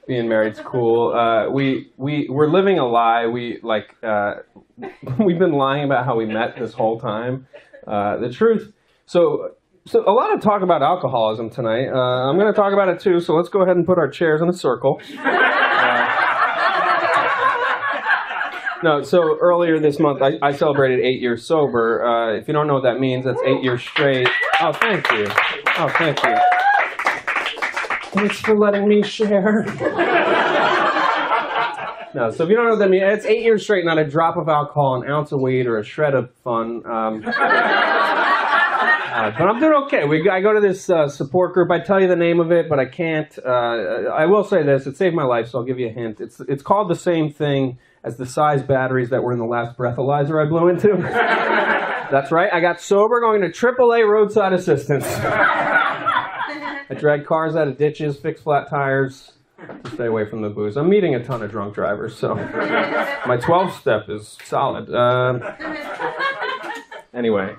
Being married's cool. We're living a lie. We've been lying about how we met this whole time. The truth. So a lot of talk about alcoholism tonight. I'm going to talk about it too. So let's go ahead and put our chairs in a circle. No, so earlier this month, I celebrated 8 years sober. If you don't know what that means, that's 8 years straight. Oh, thank you. Oh, thank you. Thanks for letting me share. No, so if you don't know what that means, it's 8 years straight, not a drop of alcohol, an ounce of weed, or a shred of fun. But I'm doing okay. I go to this support group. I tell you the name of it, but I can't. I will say this. It saved my life, so I'll give you a hint. It's called the same thing as the size batteries that were in the last breathalyzer I blew into. That's right. I got sober going to AAA roadside assistance. I drag cars out of ditches, fix flat tires, to stay away from the booze. I'm meeting a ton of drunk drivers, so my 12-step is solid. Anyway.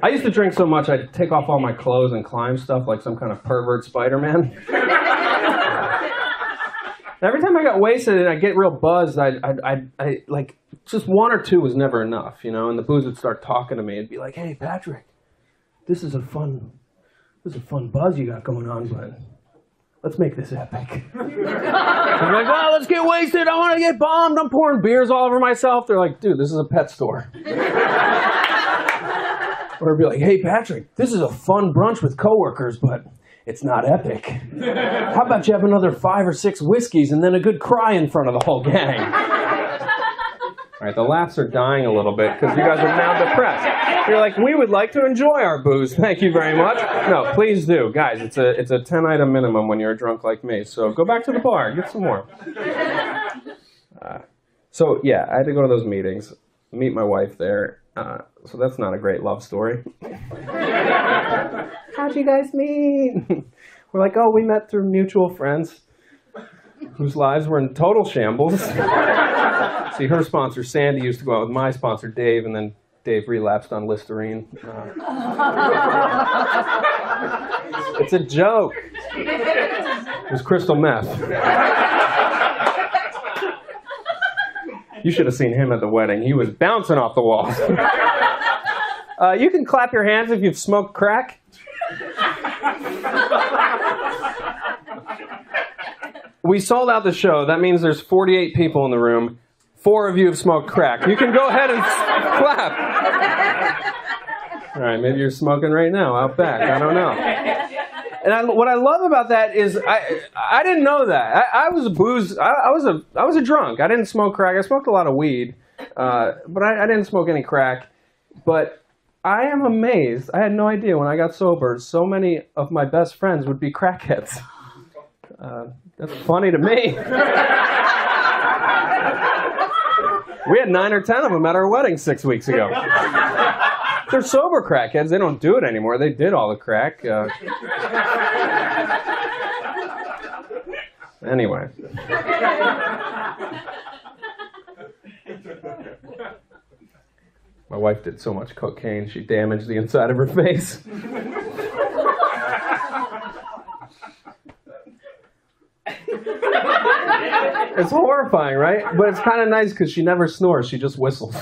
I used to drink so much I'd take off all my clothes and climb stuff like some kind of pervert Spider-Man. Every time I got wasted and I'd get real buzzed, I like, just one or two was never enough, you know, and the booze would start talking to me. It'd be like, hey, Patrick, this is a fun buzz you got going on, but let's make this epic. I'm like, oh, let's get wasted. I want to get bombed. I'm pouring beers all over myself. They're like, dude, this is a pet store. Or be like, hey, Patrick, this is a fun brunch with coworkers, but it's not epic. How about you have another 5 or 6 whiskeys and then a good cry in front of the whole gang? All right, the laughs are dying a little bit because you guys are now depressed. You're like, we would like to enjoy our booze. Thank you very much. No, please do. Guys, it's a 10-item minimum when you're drunk like me. So go back to the bar. Get some more. So, yeah, I had to go to those meetings, meet my wife there. So that's not a great love story. How'd you guys meet? We're like, oh, we met through mutual friends whose lives were in total shambles. See, her sponsor, Sandy, used to go out with my sponsor, Dave, and then Dave relapsed on Listerine. It's a joke. It was crystal meth. You should have seen him at the wedding. He was bouncing off the walls. You can clap your hands if you've smoked crack. We sold out the show. That means there's 48 people in the room. 4 of you have smoked crack. You can go ahead and clap. All right, maybe you're smoking right now out back. I don't know. And what I love about that is I didn't know that. I was a booze. I was a drunk. I didn't smoke crack. I smoked a lot of weed, but I didn't smoke any crack. But I am amazed. I had no idea when I got sober, so many of my best friends would be crackheads. That's funny to me. We had 9 or 10 of them at our wedding 6 weeks ago. They're sober crackheads. They don't do it anymore. They did all the crack. Anyway. My wife did so much cocaine, she damaged the inside of her face. It's horrifying, right? But it's kind of nice because she never snores. She just whistles.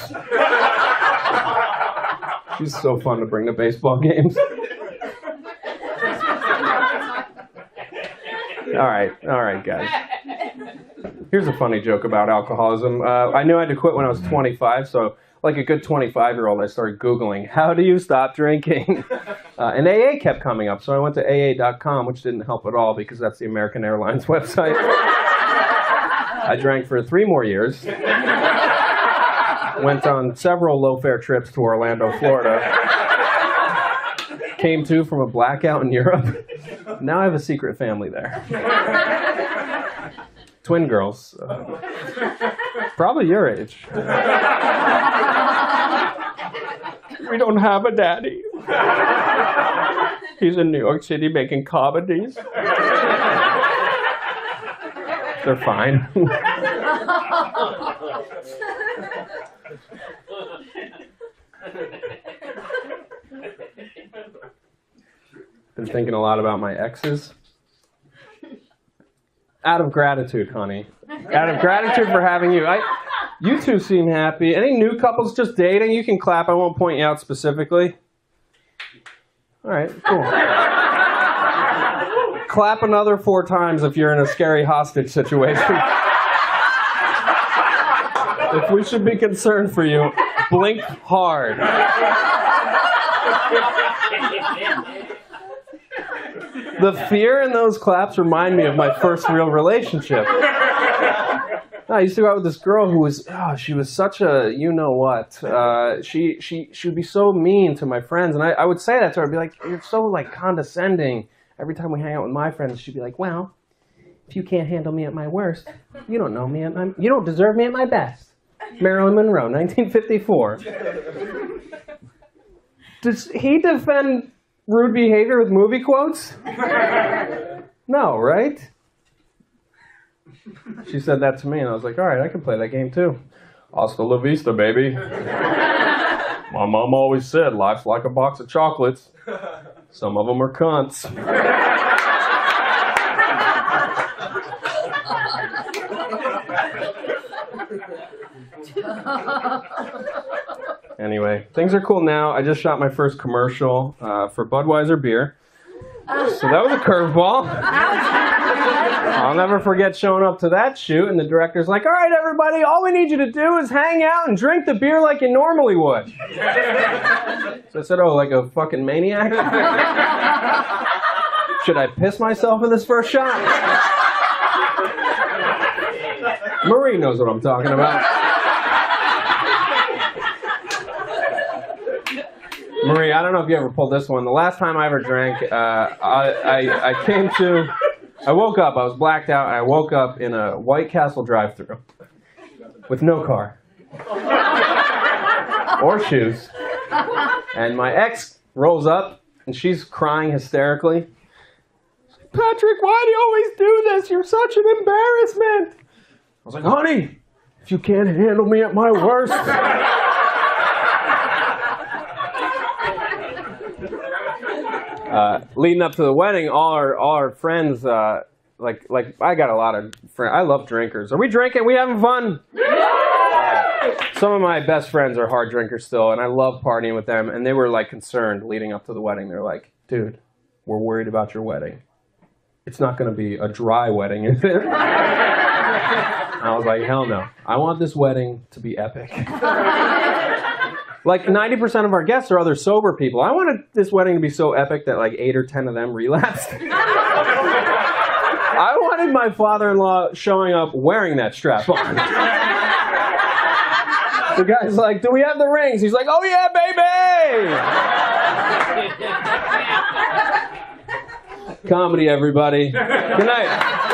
She's so fun to bring to baseball games. All right, guys. Here's a funny joke about alcoholism. I knew I had to quit when I was 25, so like a good 25-year-old, I started Googling, how do you stop drinking? And AA kept coming up, so I went to AA.com, which didn't help at all because that's the American Airlines website. I drank for 3 more years. Went on several low-fare trips to Orlando, Florida. Came to from a blackout in Europe. Now I have a secret family there. Twin girls. Probably your age. We don't have a daddy. He's in New York City making comedies. They're fine. Been thinking a lot about my exes. out of gratitude, honey. Out of gratitude for having you. You two seem happy. Any new couples just dating? You can clap. I won't point you out specifically. All right, cool. Clap another 4 times if you're in a scary hostage situation. If we should be concerned for you, blink hard. The fear in those claps remind me of my first real relationship. I used to go out with this girl who was, she was such a you-know-what. She would be so mean to my friends, and I would say that to her. I'd be like, you're so, like, condescending. Every time we hang out with my friends, she'd be like, well, if you can't handle me at my worst, you don't know me you don't deserve me at my best. Marilyn Monroe, 1954. Does he defend rude behavior with movie quotes? No, right? She said that to me, and I was like, all right, I can play that game too. Hasta la vista, baby. My mom always said, life's like a box of chocolates. Some of them are cunts. Anyway, things are cool now. I just shot my first commercial for Budweiser beer. So that was a curveball. I'll never forget showing up to that shoot, and the director's like, all right, everybody, all we need you to do is hang out and drink the beer like you normally would. So I said, oh, like a fucking maniac? Should I piss myself in this first shot? Marie knows what I'm talking about. Marie, I don't know if you ever pulled this one. The last time I ever drank, I woke up, I was blacked out, and I woke up in a White Castle drive-thru with no car or shoes. And my ex rolls up, and she's crying hysterically. She's like, Patrick, why do you always do this? You're such an embarrassment. I was like, honey, if you can't handle me at my worst. Leading up to the wedding, all our friends, like I got a lot of friends. I love drinkers. Are we drinking? We having fun? Some of my best friends are hard drinkers still, and I love partying with them. And they were like concerned leading up to the wedding. They're like, dude, we're worried about your wedding. It's not going to be a dry wedding, is it? I was like, hell no. I want this wedding to be epic. Like 90% of our guests are other sober people. I wanted this wedding to be so epic that like 8 or 10 of them relapsed. I wanted my father-in-law showing up wearing that strap on. The guy's like, do we have the rings? He's like, oh yeah, baby! Comedy, everybody. Good night.